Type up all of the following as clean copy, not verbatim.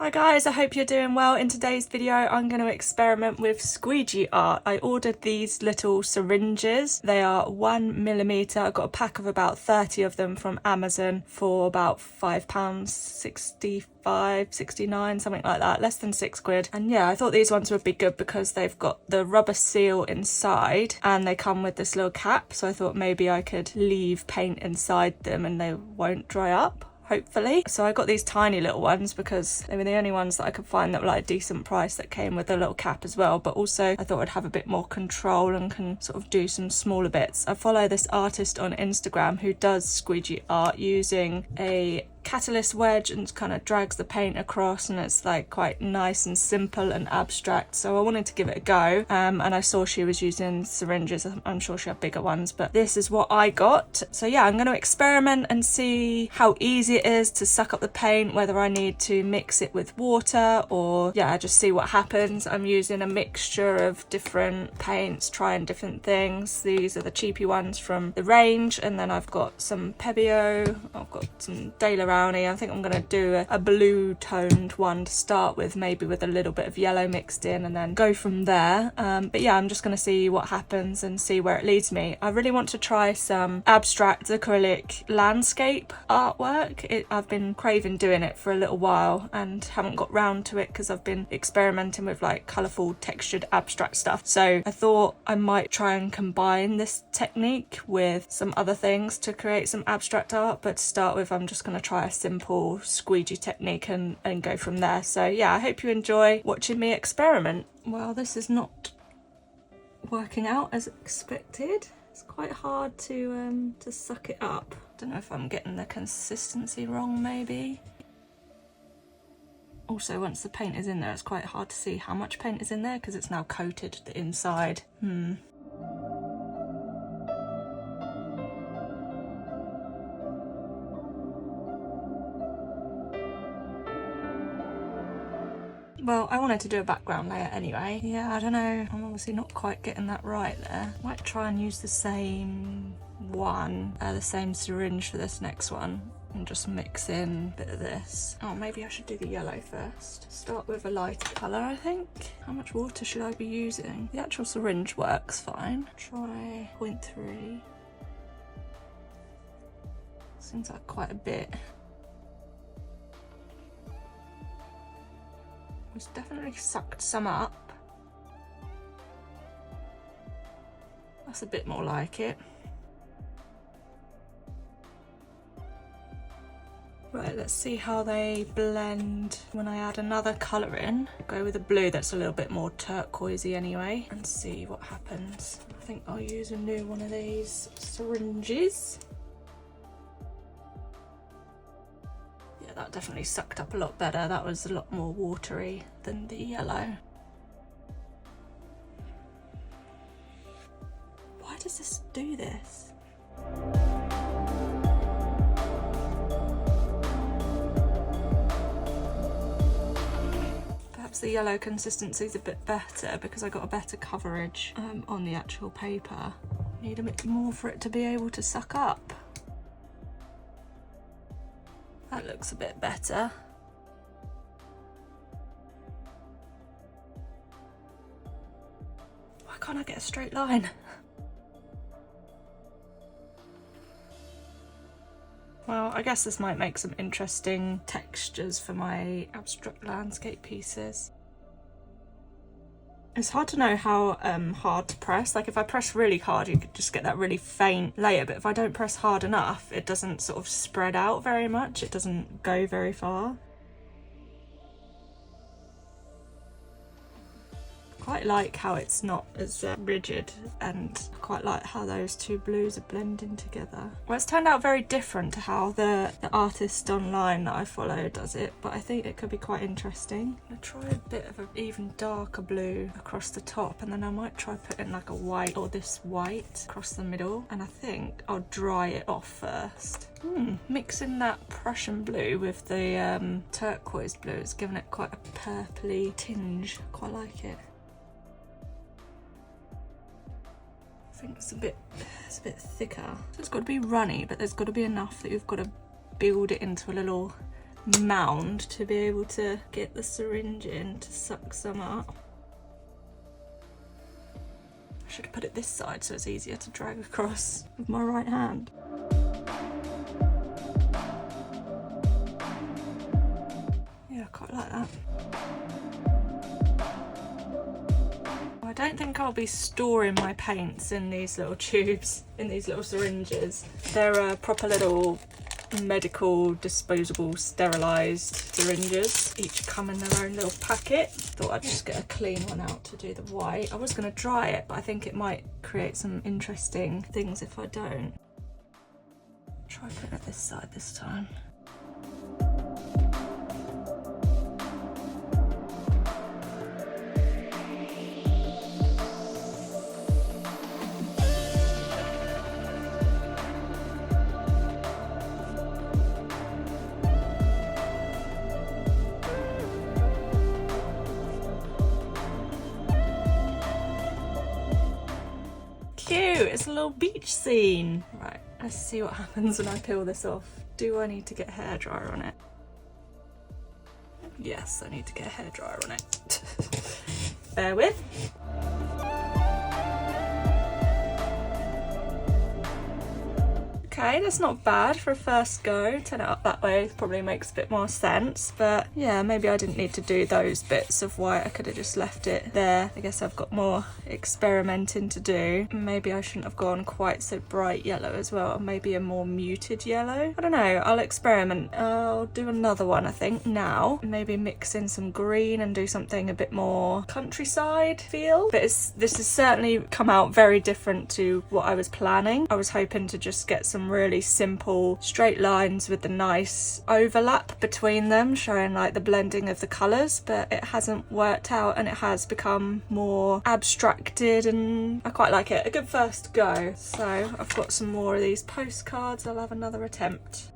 Hi guys, I hope you're doing well. In today's video I'm going to experiment with squeegee art. I ordered these little syringes. They are 1mm. I got a pack of about 30 of them from Amazon for about £5, 65, 69, something like that, less than £6. And yeah, I thought these ones would be good because they've got the rubber seal inside and they come with this little cap, so I thought maybe I could leave paint inside them and they won't dry up, hopefully. So I got these tiny little ones because they were the only ones that I could find that were like a decent price that came with a little cap as well, but also I thought I'd have a bit more control and can sort of do some smaller bits. I follow this artist on Instagram who does squeegee art using a catalyst wedge and kind of drags the paint across, and it's like quite nice and simple and abstract, so I wanted to give it a go. And I saw she was using syringes. I'm sure she had bigger ones, but this is what I got. So yeah, I'm going to experiment and see how easy it is to suck up the paint, whether I need to mix it with water or yeah, just see what happens. I'm using a mixture of different paints, trying different things. These are the cheapy ones from the range, and then I've got some Pebeo, I've got some De I think I'm going to do a blue toned one to start with, maybe with a little bit of yellow mixed in, and then go from there. But yeah, I'm just going to see what happens and see where it leads me. I really want to try some abstract acrylic landscape artwork. I've been craving doing it for a little while and haven't got round to it because I've been experimenting with like colourful textured abstract stuff. So I thought I might try and combine this technique with some other things to create some abstract art, but to start with I'm just going to try a simple squeegee technique and go from there. So yeah, I hope you enjoy watching me experiment. Well, this is not working out as expected. It's quite hard to suck it up. Don't know if I'm getting the consistency wrong, maybe. Also, once the paint is in there, it's quite hard to see how much paint is in there because it's now coated the inside. Well, I wanted to do a background layer anyway. Yeah, I don't know. I'm obviously not quite getting that right there. Might try and use the same one, the same syringe for this next one, and just mix in a bit of this. Oh, maybe I should do the yellow first. Start with a lighter colour, I think. How much water should I be using? The actual syringe works fine. Try 0.3. Seems like quite a bit. It's definitely sucked some up. That's a bit more like it. Right, let's see how they blend when I add another colour in. Go with a blue that's a little bit more turquoisey anyway, and see what happens. I think I'll use a new one of these syringes. That definitely sucked up a lot better. That was a lot more watery than the yellow. Why does this do this? Perhaps the yellow consistency is a bit better because I got a better coverage on the actual paper. Need a bit more for it to be able to suck up. That looks a bit better. Why can't I get a straight line? Well, I guess this might make some interesting textures for my abstract landscape pieces. It's hard to know how hard to press. Like if I press really hard, you could just get that really faint layer, but if I don't press hard enough, it doesn't sort of spread out very much. It doesn't go very far. Quite like how it's not as rigid, and I quite like how those two blues are blending together. Well, it's turned out very different to how the artist online that I follow does it, but I think it could be quite interesting. I'm gonna try a bit of an even darker blue across the top, and then I might try putting like a white or this white across the middle, and I think I'll dry it off first. Mixing that Prussian blue with the turquoise blue, it's given it quite a purpley tinge. Quite like it. I think it's a bit thicker. So it's got to be runny, but there's got to be enough that you've got to build it into a little mound to be able to get the syringe in to suck some up. I should have put it this side so it's easier to drag across with my right hand. Yeah, I quite like that. I don't think I'll be storing my paints in these little tubes, in these little syringes. They're proper little medical disposable sterilised syringes. Each come in their own little packet. Thought I'd just get a clean one out to do the white. I was going to dry it, but I think it might create some interesting things if I don't. Try putting it this side this time. Cute, it's a little beach scene. Right, let's see what happens when I peel this off. Do I need to get a hairdryer on it? Yes, I need to get a hairdryer on it. Bear with. Okay, that's not bad for a first go. Turn it up that way probably makes a bit more sense, but yeah, maybe I didn't need to do those bits of white. I could have just left it there. I guess I've got more experimenting to do. Maybe I shouldn't have gone quite so bright yellow as well, or maybe a more muted yellow. I don't know, I'll experiment. I'll do another one, I think, now. Maybe mix in some green and do something a bit more countryside feel. But this has certainly come out very different to what I was planning. I was hoping to just get some really simple straight lines with the nice overlap between them, showing like the blending of the colours, but it hasn't worked out and it has become more abstracted, and I quite like it. A good first go. So I've got some more of these postcards. I'll have another attempt.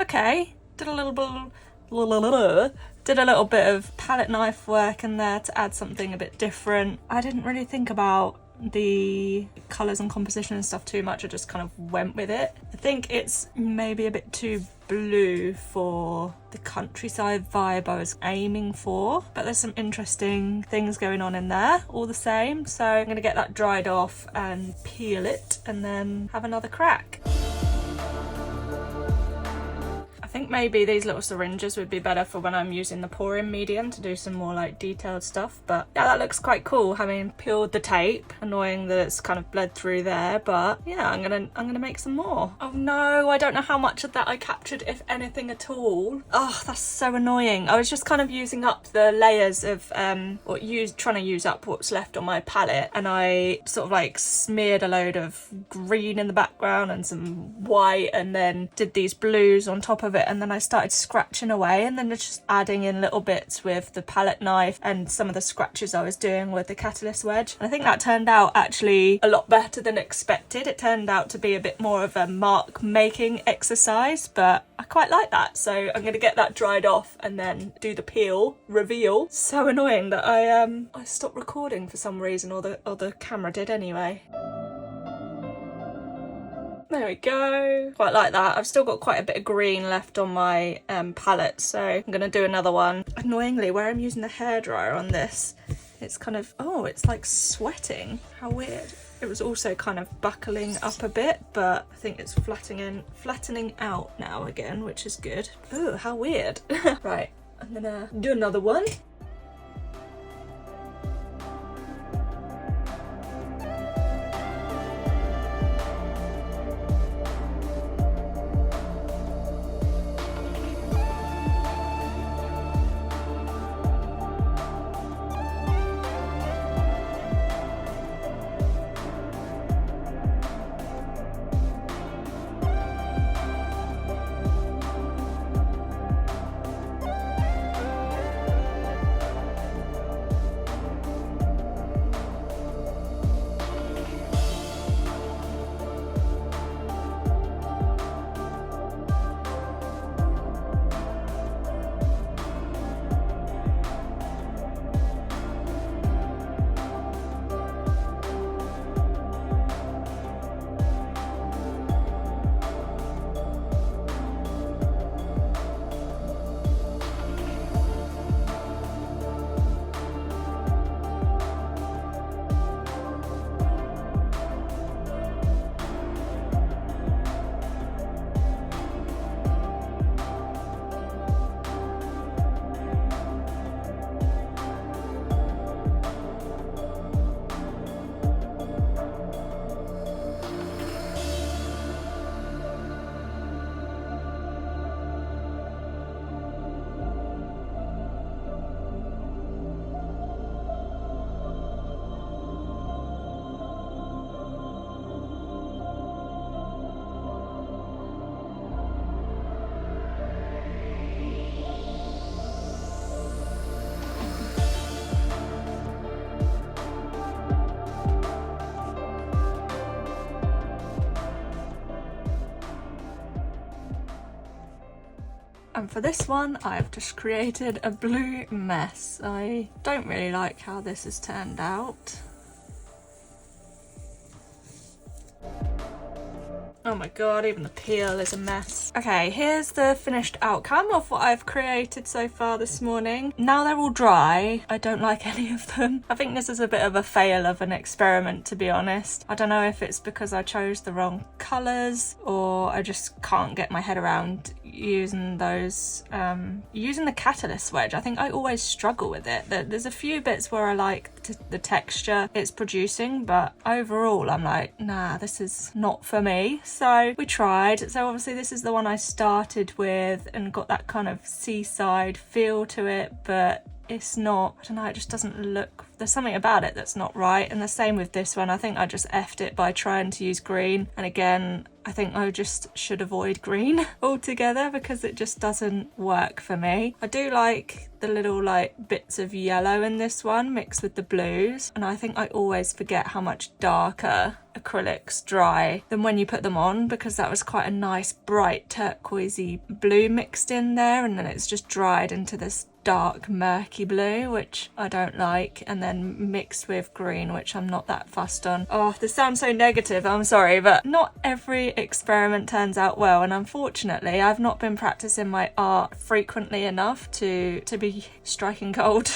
Okay, did a little bit of palette knife work in there to add something a bit different. I didn't really think about the colours and composition and stuff too much. I just kind of went with it. I think it's maybe a bit too blue for the countryside vibe I was aiming for, but there's some interesting things going on in there all the same. So I'm going to get that dried off and peel it and then have another crack. I think maybe these little syringes would be better for when I'm using the pouring medium to do some more like detailed stuff, but yeah, that looks quite cool having peeled the tape. Annoying that it's kind of bled through there, but yeah, I'm gonna make some more. Oh no, I don't know how much of that I captured, if anything at all. Oh, that's so annoying. I was just kind of using up the layers of trying to use up what's left on my palette, and I sort of like smeared a load of green in the background and some white, and then did these blues on top of it, and then I started scratching away, and then just adding in little bits with the palette knife and some of the scratches I was doing with the catalyst wedge. And I think that turned out actually a lot better than expected. It turned out to be a bit more of a mark making exercise, but I quite like that. So I'm gonna get that dried off and then do the peel reveal. So annoying that I stopped recording for some reason, or the camera did anyway. There we go. Quite like that. I've still got quite a bit of green left on my palette, so I'm going to do another one. Annoyingly, where I'm using the hairdryer on this, it's kind of, oh, it's like sweating. How weird. It was also kind of buckling up a bit, but I think it's flattening out now again, which is good. Oh, how weird. Right, I'm going to do another one. And for this one, I've just created a blue mess. I don't really like how this has turned out. Oh my god, even the peel is a mess. Okay, here's the finished outcome of what I've created so far this morning. Now they're all dry, I don't like any of them. I think this is a bit of a fail of an experiment, to be honest. I don't know if it's because I chose the wrong colours or I just can't get my head around using those, using the catalyst wedge. I think I always struggle with it. There's a few bits where I like the texture it's producing, but overall I'm like, nah, this is not for me. So we tried. So obviously this is the one I started with and got that kind of seaside feel to it, but it's not, I don't know, it just doesn't look, there's something about it that's not right. And the same with this one. I think I just effed it by trying to use green, and again I think I just should avoid green altogether because it just doesn't work for me. I do like the little like bits of yellow in this one mixed with the blues, and I think I always forget how much darker acrylics dry than when you put them on, because that was quite a nice bright turquoisey blue mixed in there, and then it's just dried into this dark murky blue, which I don't like, and then mixed with green, which I'm not that fussed on. Oh, this sounds so negative, I'm sorry, but not every experiment turns out well, and unfortunately I've not been practicing my art frequently enough to be striking gold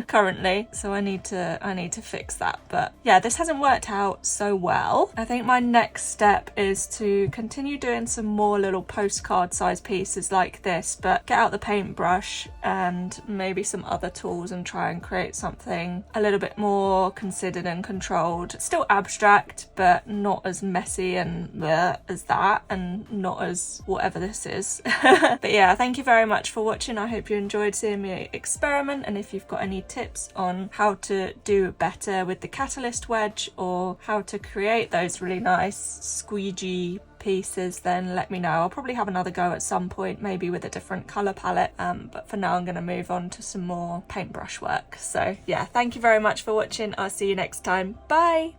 currently, so I need to fix that. But yeah, this hasn't worked out so well. I think my next step is to continue doing some more little postcard size pieces like this, but get out the paintbrush and maybe some other tools and try and create something a little bit more considered and controlled. Still abstract, but not as messy and bleh as that, and not as whatever this is. But yeah, thank you very much for watching. I hope you enjoyed seeing me experiment, and if you've got any tips on how to do better with the catalyst wedge or how to create those really nice squeegee pieces, then let me know. I'll probably have another go at some point, maybe with a different colour palette, but for now I'm going to move on to some more paintbrush work. So yeah, thank you very much for watching. I'll see you next time. Bye!